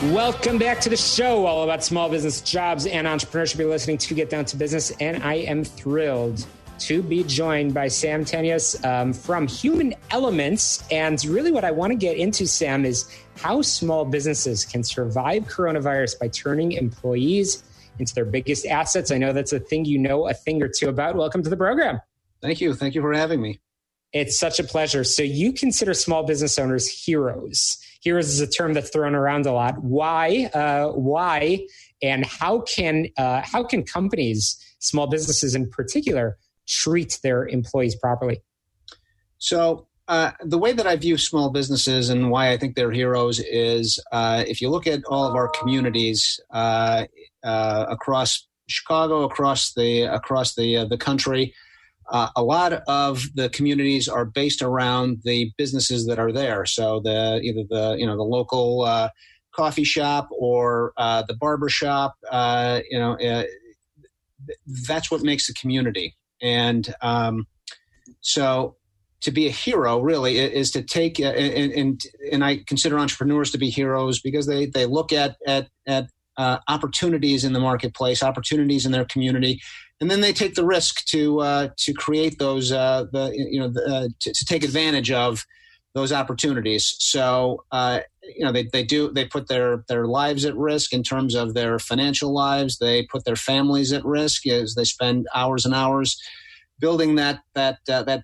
Welcome back to the show, all about small business, jobs, and entrepreneurship. You're listening to Get Down to Business, and I am thrilled to be joined by Sam Tanios from Human Elements. And really what I want to get into, Sam, is how small businesses can survive coronavirus by turning employees into their biggest assets. I know that's a thing you know a thing or two about. Welcome to the program. Thank you. Thank you for having me. It's such a pleasure. So you consider small business owners heroes. Heroes is a term that's thrown around a lot. Why? And how can companies, small businesses in particular, treat their employees properly? So the way that I view small businesses and why I think they're heroes is if you look at all of our communities across Chicago, across the country. A lot of the communities are based around the businesses that are there. So either the local coffee shop or the barber shop. That's what makes a community. And so to be a hero really is to take and I consider entrepreneurs to be heroes because they look at opportunities in the marketplace, opportunities in their community. And then they take the risk to create those, to take advantage of those opportunities. So, they put their lives at risk in terms of their financial lives. They put their families at risk as they spend hours and hours building that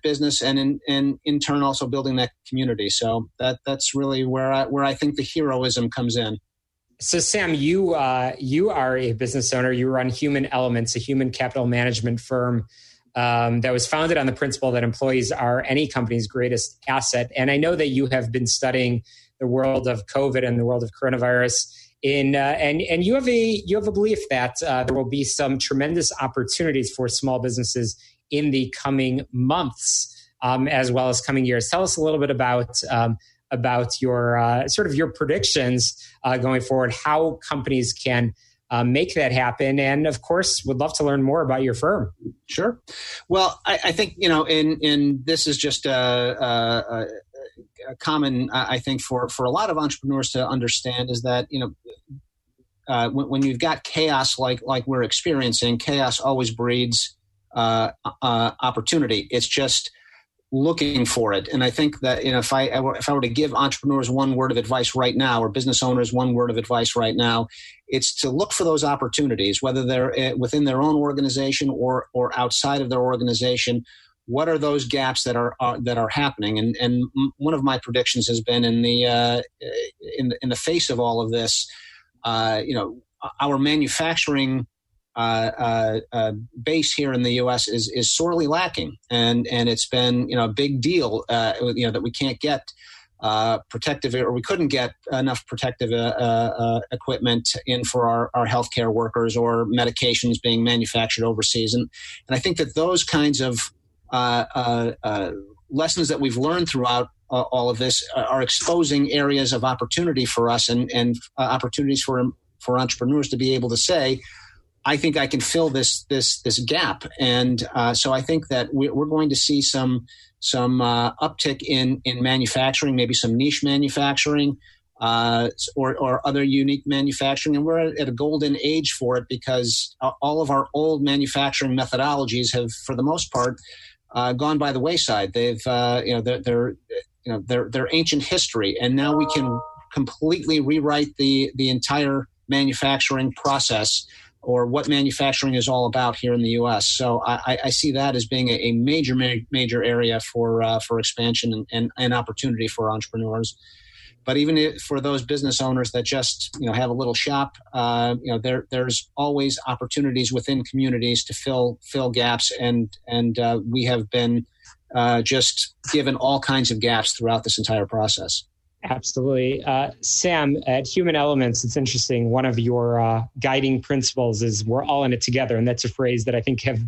business, and in turn also building that community. So that's really where I think the heroism comes in. So Sam, you are a business owner. You run Human Elements, a human capital management firm that was founded on the principle that employees are any company's greatest asset. And I know that you have been studying the world of COVID and the world of coronavirus. And you have a belief that there will be some tremendous opportunities for small businesses in the coming months, as well as coming years. Tell us a little bit about your sort of your predictions going forward, how companies can make that happen. And of course, would love to learn more about your firm. Sure. Well, I think, in this is just a common, I think for a lot of entrepreneurs to understand is that, when you've got chaos like we're experiencing, chaos always breeds opportunity. It's just looking for it. And I think that, if I were to give entrepreneurs one word of advice right now, or business owners one word of advice right now, it's to look for those opportunities, whether they're within their own organization or outside of their organization. What are those gaps that are happening? And one of my predictions has been in the face of all of this, our manufacturing base here in the U.S. is sorely lacking, and it's been a big deal that we can't get protective, or we couldn't get enough protective equipment in for our healthcare workers, or medications being manufactured overseas, and I think that those kinds of lessons that we've learned throughout all of this are exposing areas of opportunity for us, and opportunities for entrepreneurs to be able to say, I think I can fill this gap, and so I think that we're going to see some uptick in manufacturing, maybe some niche manufacturing, or other unique manufacturing, and we're at a golden age for it because all of our old manufacturing methodologies have, for the most part, gone by the wayside. They've they're ancient history, and now we can completely rewrite the entire manufacturing process, or what manufacturing is all about here in the U.S. So I see that as being a major area for expansion and opportunity for entrepreneurs. But even for those business owners that just have a little shop, there's always opportunities within communities to fill gaps, and we have been just given all kinds of gaps throughout this entire process. Absolutely. Sam, at Human Elements, it's interesting. One of your guiding principles is we're all in it together. And that's a phrase that I think has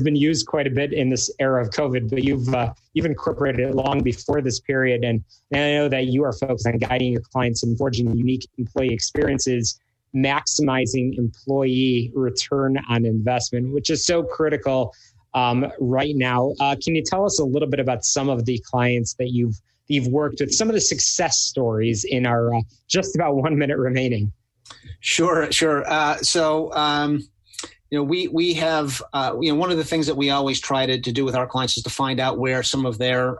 been used quite a bit in this era of COVID, but you've incorporated it long before this period. And I know that you are focused on guiding your clients and forging unique employee experiences, maximizing employee return on investment, which is so critical right now. Can you tell us a little bit about some of the clients that you've you've worked with, some of the success stories in our just about 1 minute remaining. Sure. We have, one of the things that we always try to do with our clients is to find out where some of their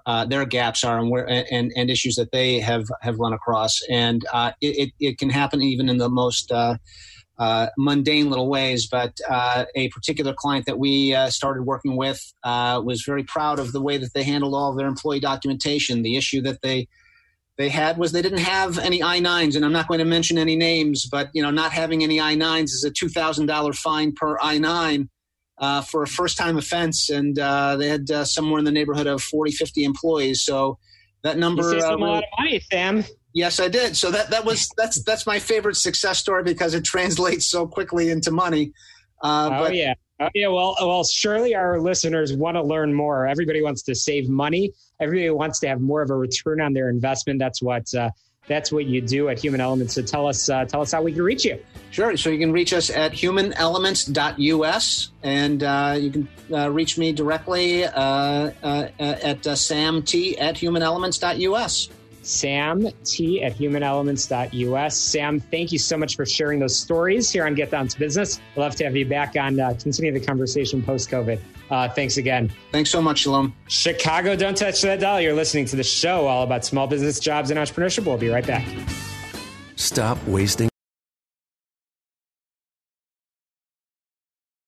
gaps are and where and issues that they have run across. And it can happen even in the most mundane little ways. But a particular client that we started working with was very proud of the way that they handled all of their employee documentation. The issue that they had was they didn't have any I-9s, and I'm not going to mention any names, but not having any I-9s is a $2,000 fine per I-9 for a first-time offense, and they had somewhere in the neighborhood of 40, 50 employees. So that number, you saved them a lot of money, Sam. Yes, I did. So that's my favorite success story because it translates so quickly into money. Yeah. Well, surely our listeners want to learn more. Everybody wants to save money. Everybody wants to have more of a return on their investment. That's what you do at Human Elements. So tell us how we can reach you. Sure. So you can reach us at humanelements.us, and you can reach me directly at samT@humanelements.us. SamT@humanelements.us. Sam, thank you so much for sharing those stories here on Get Down to Business. I'd love to have you back on, continue the conversation post-COVID. Thanks again. Thanks so much, Shalom. Chicago, don't touch that dial. You're listening to the show all about small business, jobs, and entrepreneurship. We'll be right back. Stop wasting